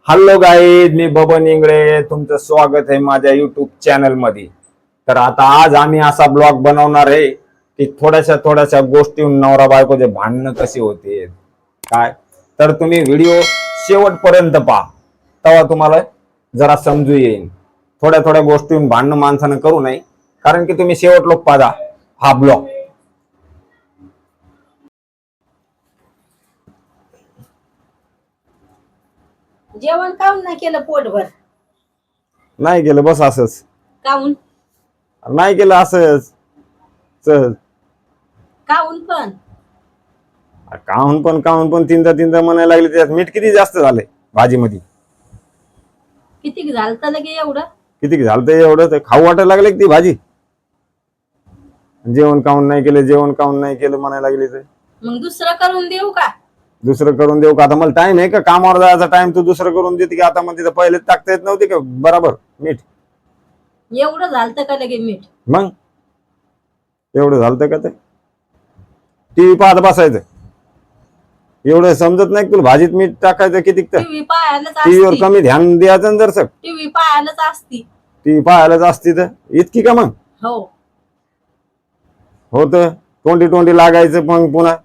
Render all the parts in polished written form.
Hello guys, मी बबन इंगळे. तुमचं स्वागत आहे माझ्या युट्यूब चॅनल मध्ये. तर आता आज आम्ही असा ब्लॉग बनवणार आहे की थोड्याशा गोष्टी नवरा बायकोचे भांडणं कसे होते काय. तर तुम्ही व्हिडिओ शेवटपर्यंत पहा, तेव्हा तुम्हाला जरा समजू येईल. थोड्या गोष्टी भांडणं माणसानं करू नये, कारण की तुम्ही शेवट लोक पाहा हा ब्लॉग. जेवण काऊन नाही केलं पोटभर? नाही केलं बस असंच. काऊन? नाही केलं असंच सहज. काऊन पण? काहून पण तीनदा म्हणायला लागले. त्यात मीठ किती जास्त झालंय भाजीमध्ये. किती झालतं लगे एवढं? किती झालं एवढं तर खाऊ वाटायला लागले की ती भाजी. जेवण काऊन नाही केलं म्हणायला लागली. तर मग दुसरं करून देऊ का? दुसरं करून देऊ का? आता मला टाइम आहे का? कामावर जायचा टाइम तू दुसरं करून देते की? आता मध्ये पहिले टाकता येत नव्हते का बरोबर मीठ? एवढं झालतं का लगे मीठ? मग एवढं झालं का? ते टीव्ही पाहत बसायचं. एवढं समजत नाही तुला? भाजीत मीठ टाकायचं किती? टीव्ही पाहायलाच टीव्हीवर असती. कमी ध्यान द्यायचं ना जर. टीव्ही पाहायलाच असती. टीव्ही पाहायलाच असती तर इतकी का? मग हो. होत तोंडी लागायचं. मग पुन्हा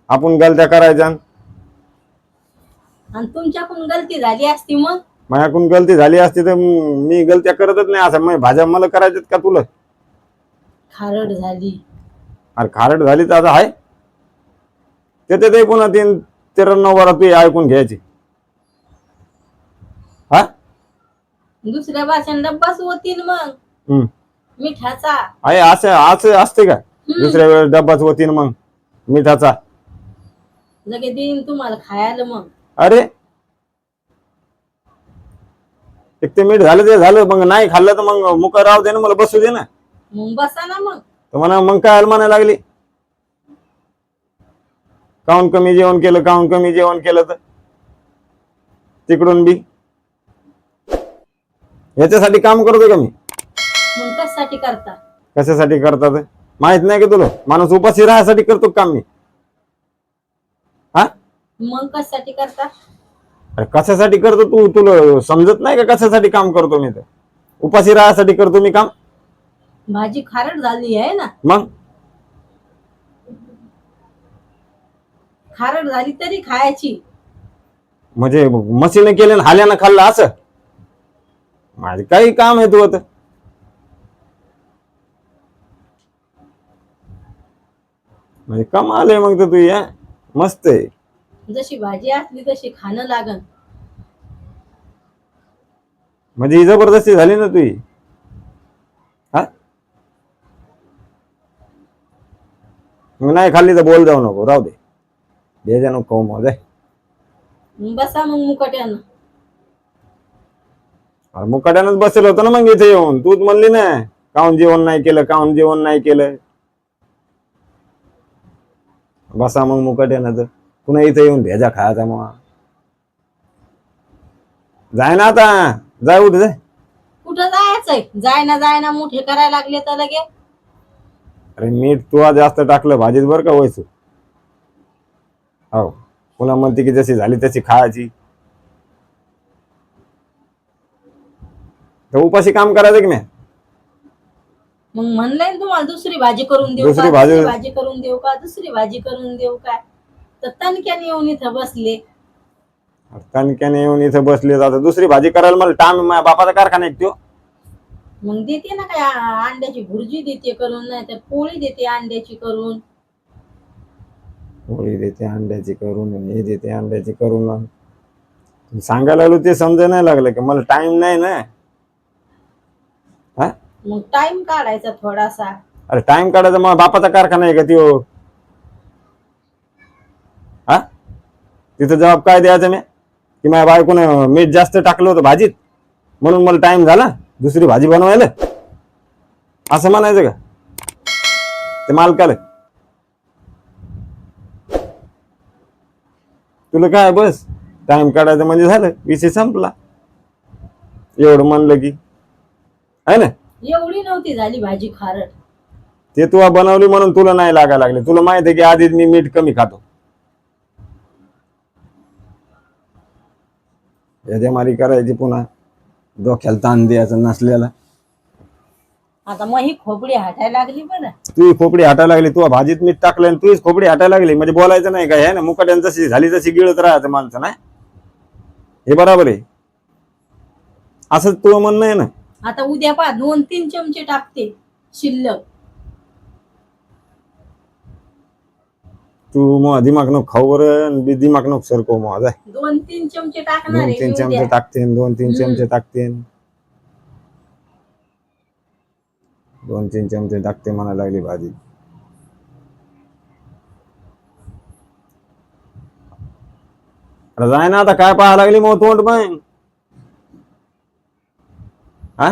आपण गलत्या करायच्या. आणि तुमच्याकडून गलती झाली असती मग? माझ्याकडून गलती झाली असती तर मी गलत्या करतच नाही. असं मग भाज्या मला करायच्यात का तुला? खारड झाली. अरे खारट झाली तर आता आहे ते पुन्हा 93 वर तू ऐकून घ्यायची. हा दुसऱ्या भाषण डब्बाच होतील मग मिठाचा. आहे असं असते का? दुसऱ्या वेळेस डब्बाच होतीन मग मिठाचा. लगे देईन तुम्हाला खायला मग. अरे एक ते मीठ झालं ते झालं. मग नाही खाल्लं तर मग मुका राहू दे ना, मला बसू दे ना. मग बसा ना मग. तर म्हणा मग काय म्हणायला लागली? काऊन कमी जेवण केलं तर तिकडून बी याच्यासाठी काम करतो का मी? मग कशासाठी करता? कशासाठी करतात माहित नाही का तुला? माणूस उपाशी राहायसाठी करतो काम मी. हा मग कशासाठी करता? अरे कशासाठी करतो तू? तुला समजत नाही का कशासाठी काम करतो मी? तर उपाशी राहायसाठी करतो मी काम. भाजी खारट झाली आहे ना? मग खारट झाली तरी खायची. म्हणजे मशीने केले आणि हाल्यानं खाल्लं असं? माझे काही काम आहे तू आता. म्हणजे कमाल आहे मग तर तू. या मस्त आहे. जशी भाजी असली तशी खाणं लागन. म्हणजे ही जबरदस्ती झाली ना तुझी. हा मग नाही खाल्ली तर बोल जाऊ नको, राहू दे. दे जा नको मग जाय. बसा मग मुकट्यानं. अरे मुकाट्यानंच बसेल होतं ना मग इथे येऊन. तूच म्हणली ना काऊन जेवण नाही केलं. बसा मग मुकाट्यानं. तर पुन्हा इथे येऊन भेजा खायचा मग. जाय ना आता. जाय उठ जाय. कुठं जायचंय? जायना मोठे करायला लागले तर लगे. अरे मीठ तू जास्त टाकलं भाजीत बरं का व्हायचं. हो पुन्हा म्हणते की जशी झाली तशी खायची. तर उपाशी काम करायचं की नाही? मग म्हणलंय ना तुम्हाला दुसरी भाजी करून देऊ दुसरी का? भाजी- दुसरी भाजी करून देऊ का? दुसरी भाजी करून देऊ का? तर तणक्याने येऊन इथं बसले. तणक्याने येऊन इथं बसले. आता दुसरी भाजी करायला मला टाइम. माझ्या बापाचा कारखाना आहे तो. मग देते ना काय, अंड्याची भुर्जी देते करून, नाही तर पोळी देते अंड्याची करून. पोळी देते अंड्याची करून आणि हे देते अंड्याची करून. सांगायला लागलो ते समजा नाही लागलं की मला टाइम नाही ना. हा मग टाइम काढायचा थोडासा. अरे टाइम काढायचा मग बापाचा कारखाना आहे का त्यो? हा तिथं जबाब काय द्यायचा मी की माझ्या बायकोनं मीठ जास्त टाकलं होतं भाजीत म्हणून मला टाइम झाला दुसरी भाजी बनवायला? असं म्हणायचं का ते मालकाला? तुला काय बस टाइम काढायचं म्हणजे झालं, विषय संपला. एवढं म्हणलं की आहे ना. एवढी नव्हती झाली भाजी खारट. ते तू बनवली म्हणून तुला नाही लागायला लागले. तुला माहित आहे की आधीच मी मीठ कमी खातो. याच्यामारी करायची पुन्हा डोक्याला ताण द्यायचं नसलेला. आता मग ही खोबडी हटायला लागली बरं. तू खोपडी हटायला लागली, तू भाजीत मीठ टाकलं आणि तूच खोपडी हटायला लागली, म्हणजे बोलायचं नाही काय ना, मुकाट्यान जशी झाली तशी गिळत राहायचं माणसं नाही. हे बरोबर आहे, असंच तू म्हणणं आहे ना. आता उद्या पहा 2-3 चमचे टाकते शिल्लक. तू मग दिमाग नको खाऊ बरं, दिमाग नको सरको मग. 2-3 चमचे टाकणार आहे 2-3 मी चमचे उद्या. टाकते, 2-3 चमचे टाकते, 2-3 चमचे टाकते म्हणायला लागली भाजी. अरे जाय ना आता, काय पाहायला लागली मग तोंड पण. हा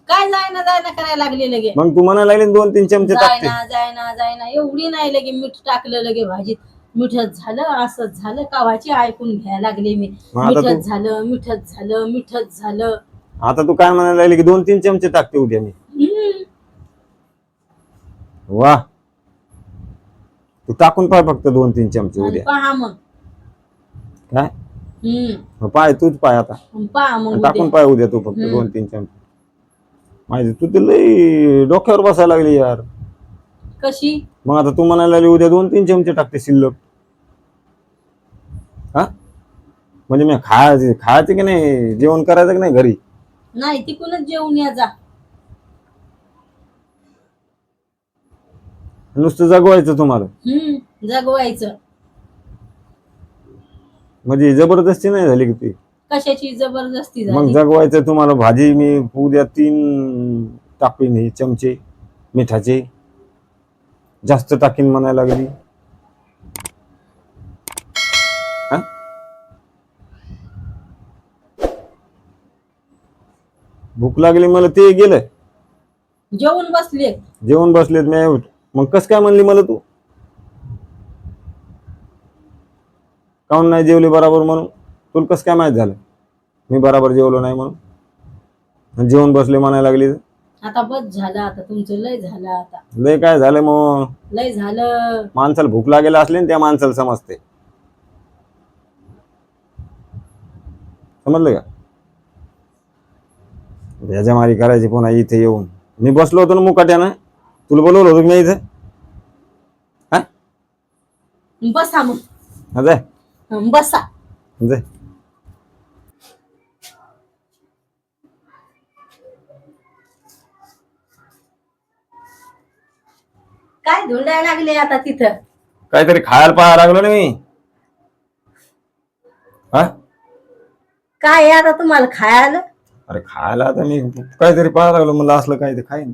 काय जायना करायला लागले लगे. मग तू म्हणायला लागली 2-3 चमचे टाकते. जायना एवढी नाही लगे मीठ टाकलं लगे भाजीत. मिठच झालं, असंच झालं, कावाची ऐकून घ्यायला लागले मी. मग आता मिठच झालं. आता तू काय म्हणायला लागली की 2-3 चमचे टाकते उद्या मी. हम्म. वा, तू टाकून पाय फक्त 2-3 चमचे आणि उद्या. पहा मग. काय हम्म. पाय, तूच पाय आता, पहा मग टाकून उद्या. पाय उद्या तू फक्त 2-3 चमचे. माहिती तू तर लई डोक्यावर बसायला लागली यार. कशी? मग आता तू म्हणायला लागली उद्या 2-3 चमचे टाकते शिल्लक. हा म्हणजे मी खायचे की नाही, जेवण करायचं की नाही घरी? नाही, तिकूनच जेवून या जा. नुसतं जगवायचं तुम्हाला, जगवायचं. म्हणजे जबरदस्ती नाही झाली की ती? कशाची जबरदस्ती मग झाली? जगवायचं तुम्हाला. भाजी मी उद्या 3 टाकीन हे चमचे मिठाचे, जास्त टाकीन म्हणायला लागली. हा भूक लागली मला, ते गेलं. जेवून बसले. जेवण बसलेत मी. मग कस काय म्हणली मला तू? काऊन नाही जेवली बरोबर म्हणून? तुला कस काय माहित झालं मी बरोबर जेवलो नाही म्हणून? जेवण बसले म्हणायला लागली. आता बस झालं, आता तुमचं लय झालं. आता लय काय झालं मग? लय झालं. माणसाला भूक लागेल असली ना, त्या माणसाला समजते. समजलं का? याच्यामारी करायची पुन्हा इथे येऊन. मी बसलो होतो ना मुकाट्यानं, तुला बोलवलं होतं मी इथं. हा बसा मग. जाय बसा. जाय. काय धुंडायला लागले आता तिथं? काहीतरी खायला पाहायला लागलो ना मी. हा काय आहे आता तुम्हाला खायला? अरे खायला आता मी काहीतरी पाहायला लागलो, मला असलं काहीतरी खाईन.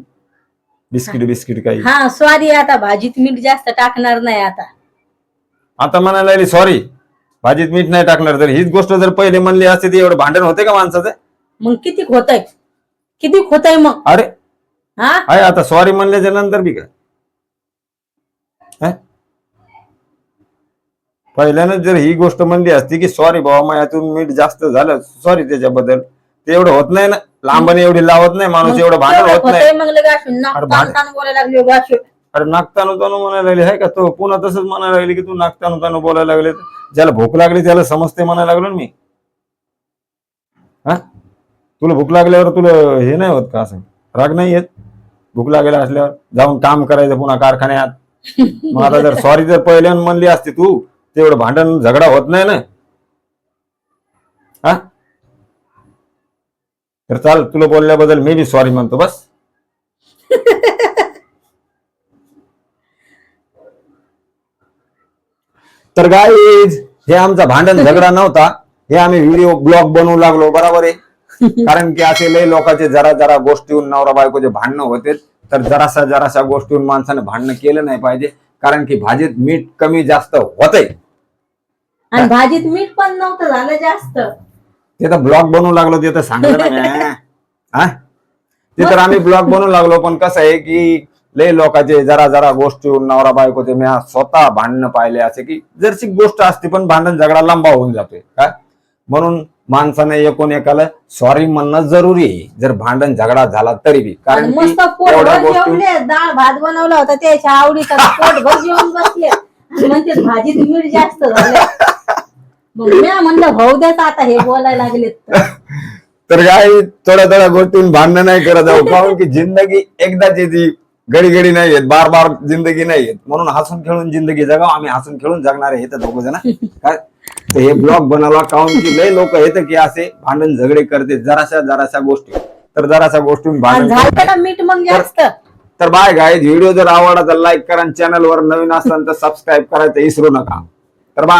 बिस्किट काही. हा सॉरी, आता भाजीत मीठ जास्त टाकणार नाही आता. आता म्हणायला लागली सॉरी, भाजीत मीठ नाही टाकणार. तर हीच गोष्ट जर पहिले म्हणली असते ती एवढं भांडण होते का माणसाचं? मग किती होतय मग? अरे हा आहे आता सॉरी म्हणल्याच्या नंतर बी काय? पहिल्यानं जर ही गोष्ट म्हणली असती की सॉरी बाबा माझ्यातून मीठ जास्त झालं, सॉरी त्याच्याबद्दल, ते एवढं होत नाही ना. लांबणी एवढी लावत नाही माणूस, एवढं भांडण होत नाही. मग बोलायला लागले. अरे नाकतानु तानु म्हणायला लागली आहे का? तो पुन्हा तसंच म्हणायला लागली की तू नाकतानु तानु बोलायला लागले. ज्याला भूक लागली त्याला समजते म्हणायला लागलो ना मी. हा तुला भूक लागल्यावर तुला हे नाही होत का? असं राग नाही येत? भूक लागेल असल्यावर जाऊन काम करायचं पुन्हा कारखान्यात. मग आता जर सॉरी जर पहिल्यानं म्हणली असती तू, तेवढं भांडण झगडा होत नाही ना. हा तर चाल, तुला बोलल्याबद्दल मी बी सॉरी म्हणतो बस. तर गाईज, हे आमचा भांडण झगडा नव्हता, हे आम्ही व्हिडिओ ब्लॉग बनवू लागलो. बरोबर आहे? कारण की असे लय लोकांचे जरा गोष्टीहून नवरा बायकोचे भांडणं होते. तर जराशा गोष्टीहून माणसाने भांडणं केलं नाही पाहिजे. कारण की भाजीत मीठ कमी जास्त होतंय. आणि भाजीत मीठ पण नव्हतं झालं जास्त. ते तर ब्लॉग बनवू लागलो, ते तर सांगलं ना. हा ते तर आम्ही ब्लॉग बनवू लागलो. पण कसं आहे की लय लोकांचे जरा गोष्टीहून नवरा बायकोचे मी स्वतः भांडणं पाहिले असे की जरशी गोष्ट असते पण भांडण झगडा लांबा होऊन जातोय. काय म्हणून माणसाने एकूण एकाला सॉरी म्हणणं जरुरी आहे, जर भांडण झगडा झाला तरी बी. कारण की मस्त पोटभर जेवले, डाळ भात बनवला होता त्याच्या आवडीचा, पोटभर जेवून बसले म्हणते भाजीत मीठ जास्त झालं. मग मी म्हणलं भाऊ द्याचा आता हे बोलायला लागलेत तर. तर काय थोड्या थोड्या गोष्टींनी भांडणं नाही करत जाऊ, कारण की जिंदगी एकदाच येते, घडी घडी नाही येत, बार बार जिंदगी नाही येत. म्हणून हसून खेळून जिंदगी जगाव. आम्ही हसून खेळून जगणार आहे तर दोघ जण काय. तर हे ब्लॉग बनवला काऊन की लय लोक येतं की असे भांडण झगडे करते जराशा गोष्टी, तर जराशा गोष्टी आणि भांडण झालं का मीठ मग जास्त. तर बाय गाय, व्हिडिओ जर आवडला तर लाईक करा, चॅनल वर नवीन असाल तर सबस्क्राईब करायचं विसरू नका. तर बाय.